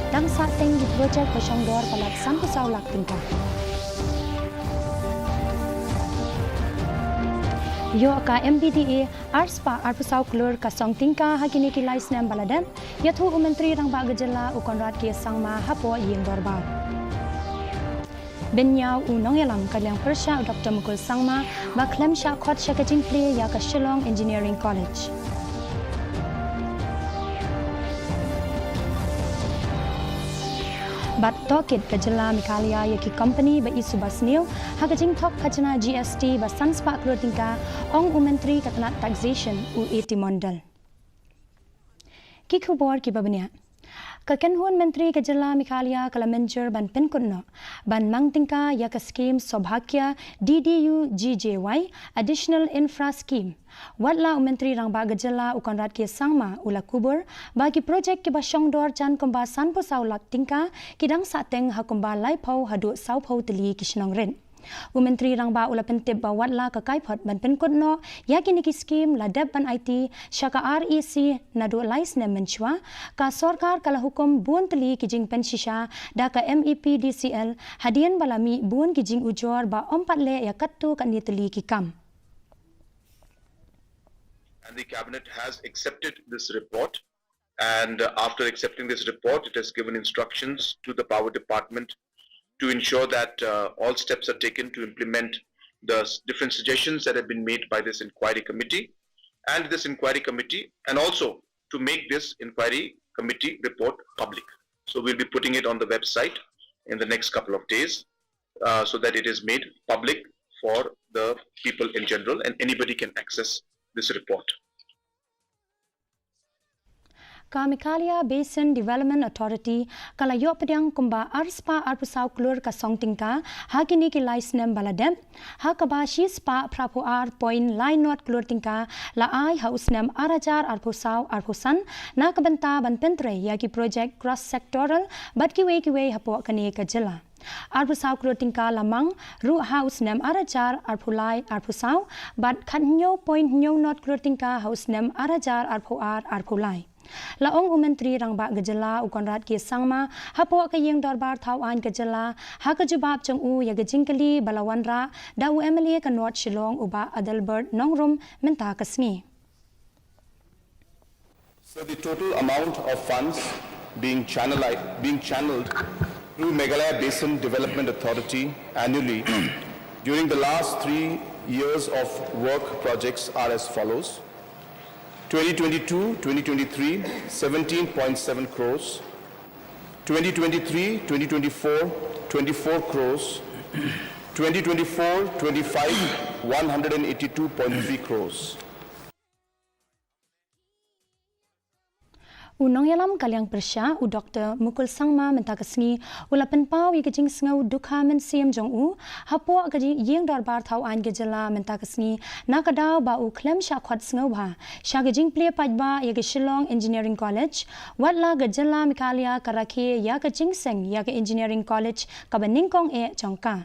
dang sa teng di projek pasang dor palat sampu saulak tingkah. Yo ka MBDA arspa arpusau klur ka song tingka hakini ki lais nam baladem yathu menteri rang ba gejala u konrad ke sangma hapo yeng dorba Benyau unong yalam kalyang persha Dr. Mukul Sangma ba klem sha khot shakating play ya ka Shillong Engineering College Bat tokit kajala Meghalaya yaki company ba isu basnil hakajing tok kajana GST ba sanspa klotingka ong menteri katanat taxation u eti mondal ki khubor ki babnya Kakenhuan Menteri Kajala Meghalaya Kalamenjer ban penkunno ban mangtingka ya ka scheme Sobhakya DDU GJY Additional Infra Scheme Watla Menteri rang ba Kajala ukonrat ke sangma ula kubur bagi projek ke basyong dor jan komba sanpo saulak tingka kidang sateng hakomba laipau hadu saupau teli kisnong ren Menteri rang ba ula pentib ba watla ka kaipot ban penkunno yakini ki scheme ladab ban IT syaka REC nadu lais ne menchwa ka sarkar kala hukum buon teli kijing pensisha da ka MEP DCL hadian balami buon kijing ujor ba ompat le ya kattu kan ni teli ki kam And the cabinet has accepted this report, and after accepting this report it has given instructions to the power department to ensure that all steps are taken to implement the different suggestions that have been made by this inquiry committee and also to make this inquiry committee report public. So we'll be putting it on the website in the next couple of days so that it is made public for the people in general and anybody can access this report. Ka Meghalaya Basin Development Authority kala yo pedang kumba arspa arpusau klur ka songtingka hakini ki lais nem baladem hakaba spa prapu ar point line not klur tingka la ai haus nem arajar arpusau arpusan na kabenta ban pentre ya ki project cross sectoral bat ki we hapo kani ka jela Arpusau klotingka lamang ru house nem arajar arpulai arpusau bat khanyo point nyo not klotingka house nem arajar arpuar arpulai Laong Menteri rang ba gejala ukonrat ke sangma hapo ka yeng dorbar thawan gejala ha ka jawab chang u ya gejingkali balawanra da u MLA ka North Shillong uba Adalbert Nongrum menta kasngi So the total amount of funds being channeled through Meghalaya Basin Development Authority annually during the last 3 years of work projects are as follows. 2022-2023, 17.7 crores. 2023-2024, 24 crores. 2024-25, 182.3 crores. Unong yalam kalyang persya u Dr. Mukul Sangma mentakasngi ula penpau i kajing sngau dukha men siam jong u hapo kajing yeng dorbar thau an gejala mentakasngi nakadaw ba u klem sha khwat sngau ba sha kajing ple pajba ya ke Shillong Engineering College watla gejala Meghalaya karakhe ya kajing seng ya ke Engineering College kabaningkong e jongka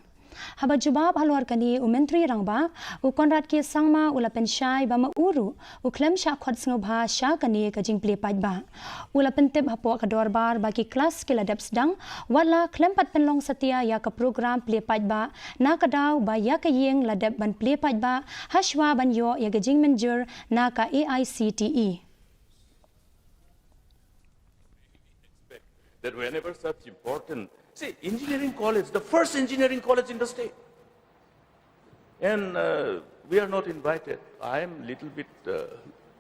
Haba jubab halwar kani menteri rangba u konrad ke sangma ula penshai ba mauru u klem sha khwat sngau bha sha kani kajing ple pajba ula pentep hapo ka dorbar bagi kelas ke ladap sedang wala klem pat penlong setia ya ka program ple pajba na kadaw ba ya ka yeng ladap ban ple pajba hashwa ban yo ya kajing menjur na ka AICTE that whenever such important See, engineering college, the first engineering college in the state. And we are not invited. I am a little bit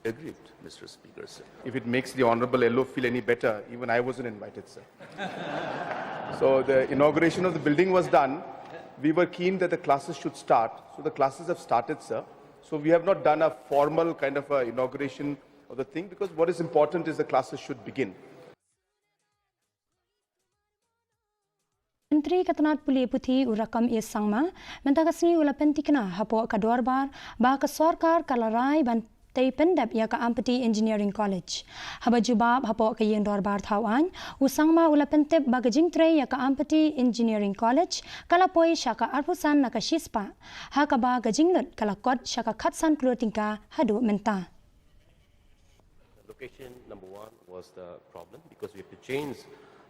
aggrieved, Mr. Speaker, sir. If it makes the Honorable LO feel any better, even I wasn't invited, sir. So the inauguration of the building was done. We were keen that the classes should start. So the classes have started, sir. So we have not done a formal kind of inauguration of the thing because what is important is the classes should begin. Menteri Katanat Puli Puthi urakam is sangma mentakasngi ula pentikna hapo ka dorbar ba ka sarkar kalarai ban tei pendap ya ka Ampati Engineering College haba jubab hapo ka yeng dorbar thawan usangma ula pentep ba ka jingtre ya ka Ampati Engineering College kala poi shaka arpusan na ka shispa ha ka ba ka jinglut kala kot shaka khatsan klotingka hadu menta Location number one was the problem because we have to change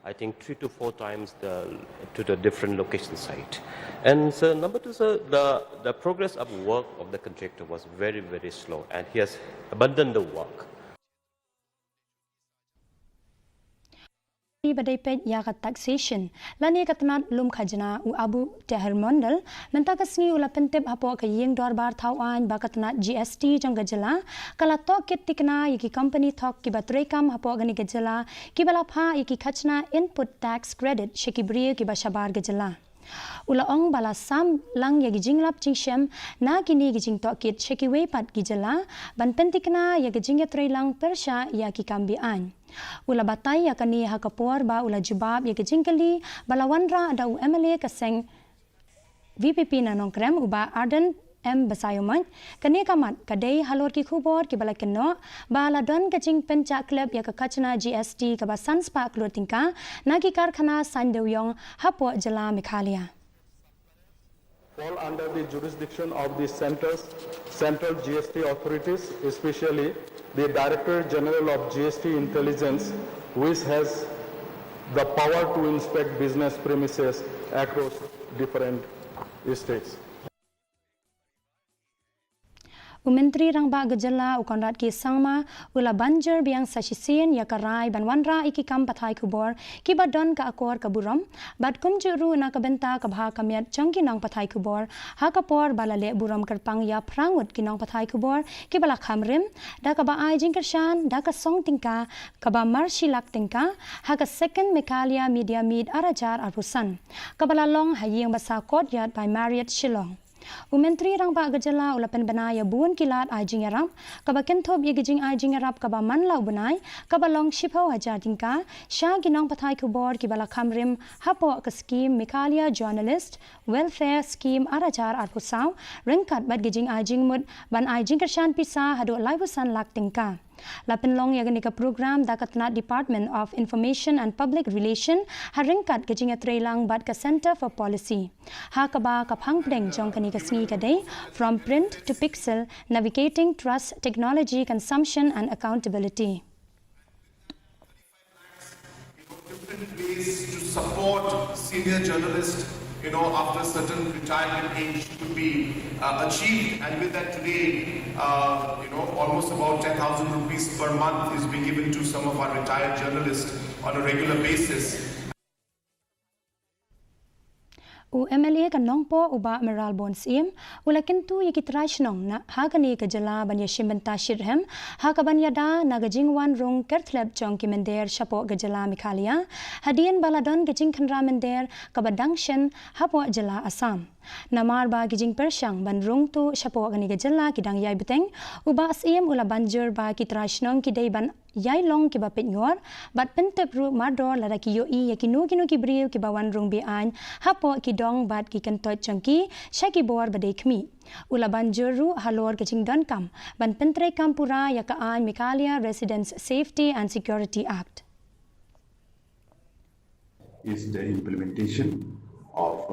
I think 3 to 4 times to the different location site. And so number two, sir, the progress of work of the contractor was very, very slow, and he has abandoned the work. Badai pet yakat taxation lani katanat lum khajna u abu tehar mondal menta kasngi ula pentep hapo ka yeng dorbar thawan ba katanat GST jang gajala kala to kit tikna yiki company thok ki batrai kam hapo gani gajala ki bala pha yiki khachna input tax credit sheki bri ki ba shabar gajala ula ong bala sam lang yagi jinglap jingshem na kini gijing to kit sheki we pat gijala ban pentikna yagi jingatrai lang persha yaki kambi an ula batay yakani hakapor ba ula jubab ya kejingkali balawanra ada u MLA kaseng VPP na nongkrem uba Arden M Basayoman kani kamat kadai halor ki khubor ki bala kenno bala don kajing penca club ya kakachna GST ka ba sanspa klotingka nagi karkhana sandewyong hapo jala Meghalaya fall under the jurisdiction of the central GST authorities, especially the Director General of GST Intelligence, which has the power to inspect business premises across different states. Menteri Rangba Gejala Ukonrat Ki Sangma ula banjer biang sasisien ya karai banwanra iki kam pathai kubor ki badon ka akor kaburam bad kumjuru na kabenta kabha kamiat changki nang pathai kubor ha kapor balale buram kerpang ya prangut ki nang pathai kubor ki bala khamrim da ka ba ai jingkershan da ka song tingka ka ba marshilak tingka ha ka second Meghalaya media meet arajar arusan ka bala long hayeng basa courtyard by Marriott Shillong Menteri Rangba Gejala ulapan banaya buon kilat ajing arab kaba kentob ye gijing ajing arab kaba manlau bunai kaba long shipho hajar tingka sha ginang pathai kubor ki bala khamrim hapo ka scheme Meghalaya journalist welfare scheme arajar arpusaw rengkat bad gijing ajing mud ban ajing kershan pisa hadu laibusan lak tingka Lapin long yagani ka program dakatna Department of Information and Public Relation haringkat gajinga trailang bad ka Center for Policy. Ha kaba ka phangpleng jong kani ka sngi ka day from print to pixel navigating trust, technology, consumption and accountability. Different ways to support senior journalists, after a certain retirement age to be achieved, and with that today, almost about 10,000 rupees per month is being given to some of our retired journalists on a regular basis. U MLA ka nongpo uba meral bonsim ulakin tu yikitrash nong na hagani ka jala banya shimbenta shirhem hakabanya da nagajingwan rong kerthleb chong kimender shapo gajala Meghalaya hadien baladon gajing khanra mender kabadangshen hapo jala Assam namar ba gijing pershang ban rong tu shapo gani gajala kidang yai beteng uba sim ula banjur ba kitrash nong kidai ban yai long ki bapet ngor bat pentep ru mador lada ki yo I yakinu kinu ki briu ki bawan rong bi an hapo ki dong bat ki kentot changki shaki bor badai khmi ula banjur ru halor kaching don kam ban pentre kampura ya ka an Meghalaya Residents Safety and Security Act is the implementation of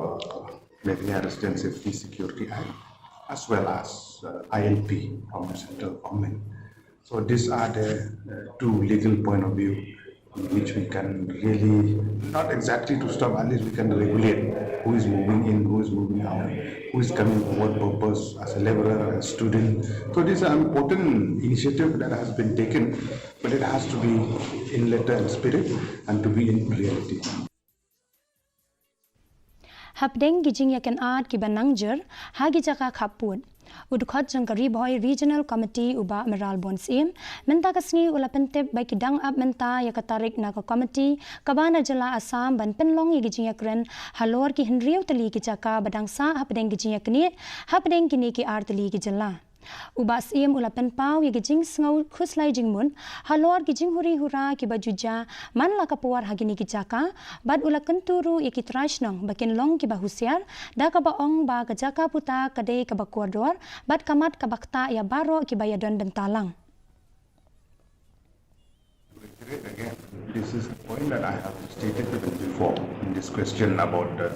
Meghalaya Residents Safety Security Act as well as ILP from the central government. So these are the two legal point of view in which we can really, not exactly to stop, at least we can regulate who is moving in, who is moving out, who is coming for what purpose as a laborer, as a student. So this is an important initiative that has been taken, but it has to be in letter and spirit and to be in reality. Hapdeng gijing yakan art ki banangjer hagi jaka khaput Udukhat Jangkari Boy Regional Committee uba meral bonsim menta kasngi ula pentep baik dang up menta ya katarik na ka committee kabana jala Assam ban penlong yi gijing yakren halor ki henriu tali ki chaka badang sa hapdeng gijing yakni hapdeng kini ki artali ki jala uba sim ula penpau yi gijing sngaw khuslai jingmun halor gijing huri hura ki bajuja man la kapuar hagini ki chaka bad ula kenturu yi ki trashnong bakin long ki bahusiar da ka ba ong ba ka jaka puta kade ka ba koridor bad kamat ka bakta ya baro ki bayadon bentalang. Again, this is the point that I have stated even before in this question about the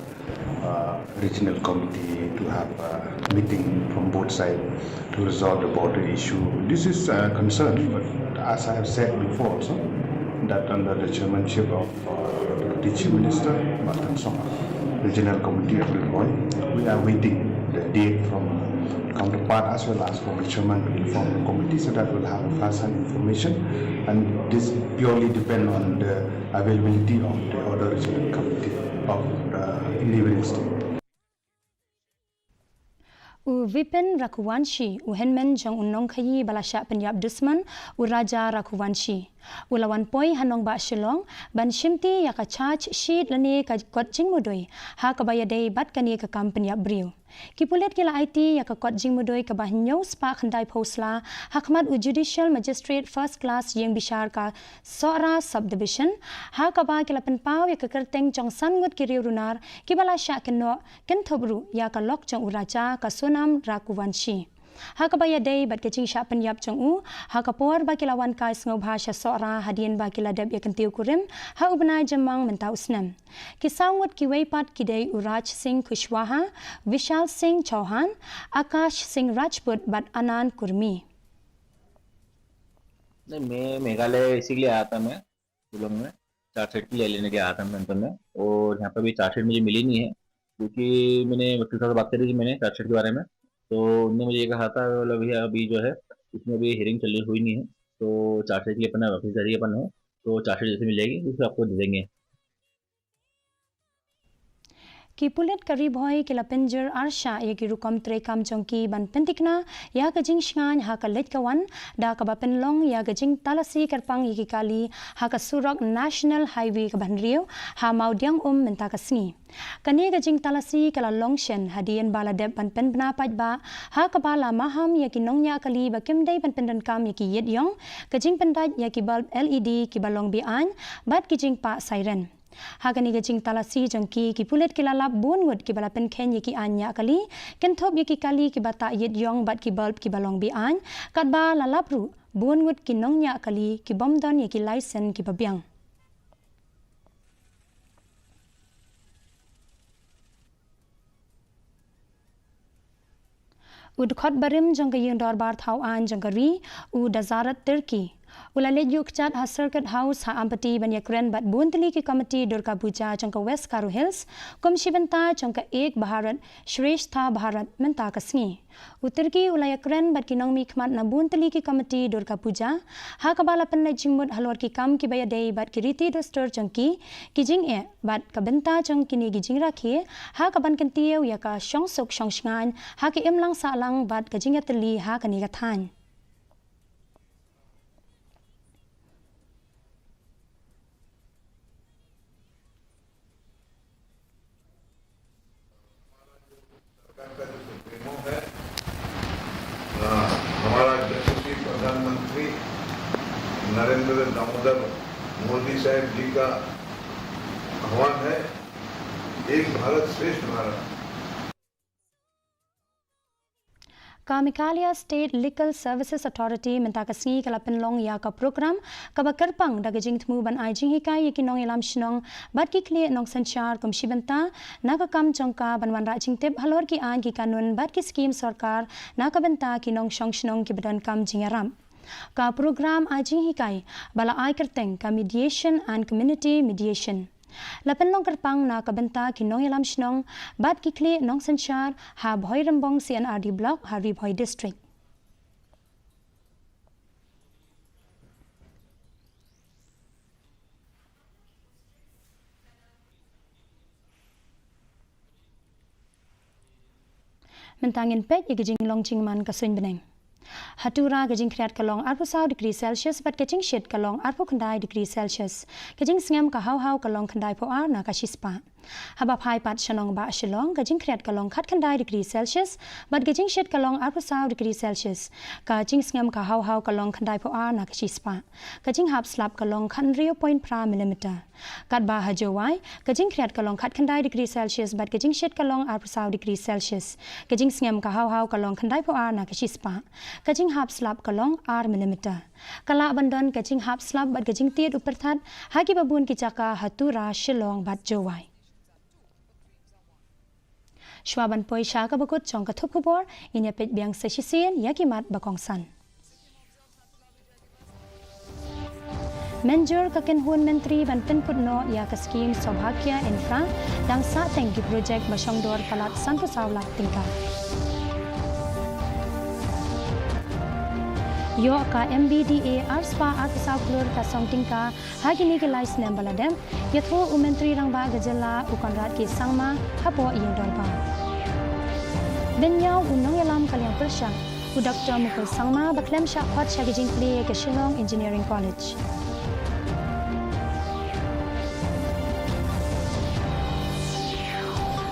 regional committee to have a meeting from both sides to resolve the border issue. This is a concern, but as I have said before also, that under the chairmanship of the Chief Minister, Batan Song, Regional Committee of Leroy, we are waiting the date from counterpart as well as from the chairman to inform the committee so that we'll have a first-hand information, and this purely depend on the availability of the other regional committee of the neighboring state. Vipin Rakuwanshi, Henmen Jong Unong Khayi Balasha Penyap Dusman, Raja Rakuwanshi. Ulawan poi hanong ba Shillong, ban shimti yaka charge sheet lani ka kot jing mudoi, ha kabaya day bat kani ka kam Penyap Brio. Kipulet kila IT yaka kot jing mudoi ka bah nyaw spa khandai posla, hakmat u Judicial Magistrate First Class Yeng Bishar ka Sora Subdivision, ha kaba kila penpau yaka kerteng jong sangut kiriu runar, kibala syak keno, kentobru yaka lok jong uraja ka Sonam Rakuwanshi. Hakabaya day bat kecing syak Penyap jong u, hakapor ba kilawan kai sengau bahasa Sora hadian ba kila deb yakan tiu kurim, ha ubna jemang mentau usnam. Kisangut kiweipat kidai Uraj Singh Kushwaha, Vishal Singh Chauhan, Akash Singh Rajput bat Anand Kurmi. मैं मेघालय इसीलिए आया था मैं शिलोंग में चार्जशीट ले लेने के आया था मैं अंत में और यहाँ पर भी चार्जशीट मुझे मिली नहीं है क्योंकि मैंने वकील साहब से बात करी थी मैंने चार्जशीट के बारे में तो उन्होंने मुझे ये कहा था अभी जो है इसमें अभी हियरिंग हुई नहीं है तो चार्जशीट की अपना वकील जरिए अपन है तो चार्जशीट जैसे मिलेगी उसे आपको दे देंगे Kipulet karibhoy kila penjer arsha ya ki rukam trekam jongki ban pentikna ya ka jing shngan ha ka let kawan da ka ba penlong ya ka jing talasi karpang ya ki kali ha ka surok National Highway ka ban rio ha maudiang menta ka sni kani ka jing talasi kala longshen hadian bala deb ban pen bna paj ba ha ka bala maham ya ki nongnya kali ba kimdai ban pendan kam ya ki yet yong ka jing pendaj ya ki bulb LED ki balong bi an bat ki jing pa siren Hagani gajing talasi jongki ki pulet ki lalap bonwood ki bala pen ken ye ki anya kali ken thop ye ki kali ki bata yet yong bat ki bulb ki balong bi an kat ba lalap ru bonwood ki nongnya kali ki bomdon ye ki license ki babyang Udkhot barim jongka yung dorbar thau an jongkari u dazarat Turkey Ulalet yuk chat ha Circuit House ha ampati banyakren bat buntli ki committee Durga Puja jongka West Karo Hills komshi benta jongka ek Bharat Shrestha Bharat menta kasni Uturki ulayakren bat kinong mikmat na buntli ki committee Durga Puja ha kabala pen jingmut halor ki kam ki bayadei bat kiriti dostor jongki kijing e bat kabenta jong kini gijing rakhe ha kaban kentieu ya ka shong sok shong shngan ha ki imlang salang bat kajing yatli ha kani gathan प्रधानमंत्री नरेंद्र दामोदर मोदी साहब जी का आह्वान है एक भारत श्रेष्ठ Bharat Meghalaya State Legal Services Authority menta kasngi kala penlong ya ka program ka ba kerpang daga jing tmu ban ai jing hikai ye kinong ilam shnong bat ki kle nong sanchar komshi benta naga kam chongka banwan ra jing tep halor ki an ki kanun bat ki scheme sarkar naga benta ki nong shong shnong ki badan kam jingaram ka program ai jing hikai bala ai kerteng ka mediation and community mediation Lapan long kerpang na kabenta kinong ilam shnong bat kikli nong sanchar ha bhoy rambong CNRD block ha Ribhoy district. Mentangin pet yagijing long chingman kasuin beneng. Hatura gajing kriat kalong 40 degree Celsius bat gajing shit kalong 40 kandai degree Celsius gajing sngam ka hau kalong kandai po ar na kashispa haba phai pat shanong ba shilong gajing kriat kalong khat kandai degree Celsius bat gajing shit kalong 40 degree Celsius gajing sngam ka hau kalong kandai po ar na kashispa gajing hap slap kalong khan 0.5 mm kat ba hajowai gajing kriat kalong khat kandai degree Celsius bat gajing shit kalong 40 degree Celsius gajing sngam ka hau kalong kandai po ar na kashispa Kajing hap slap kalong R mm. Kala bandon kajing hap slap bat kajing tiet uperthat hagi babun kichaka hatura shilong bat jowai. Shwaban poi shaka bakut chong kathup kubor inya pet biang sesisien yakimat bakongsan. Menjur kakenhun menteri ban penputno ia ke skim Sobhakya Infra dan sa tengki projek Basongdor Palat Santo Saulak tingkah. Yo ka MBDA Arspa Arkasau Klur ka song tingkah hagini ke lais nem baladem yatho umenteri rangba gajala ukanrat ke sangma hapo iyong dolba. Benyau unong yalam kaliang persang Dr. Mukul Sangma baklem syakpat syagijing kli ke Shillong Engineering College.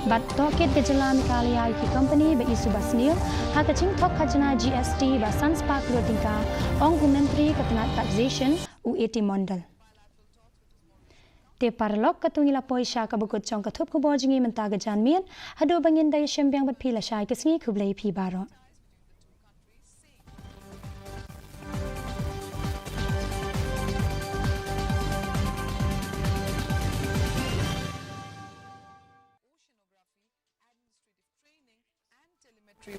Bat toket gejala Meghalaya ki company ba isu basnil ha kaching thok khajna GST ba Sanspa Klur tingka ong umentri katanat taxation u80 mondal. Te parlok katungila poisha kabukut chong kathup ku bojingi mentaga janmian hado bangin dai shembyang bat phila shai kisngi khublei phi baro.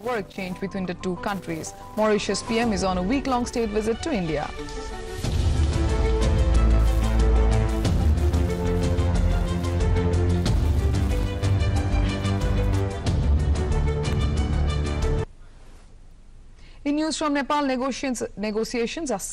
Work change between the two countries. Mauritius PM is on a week-long state visit to India. In news from Nepal, negotiations are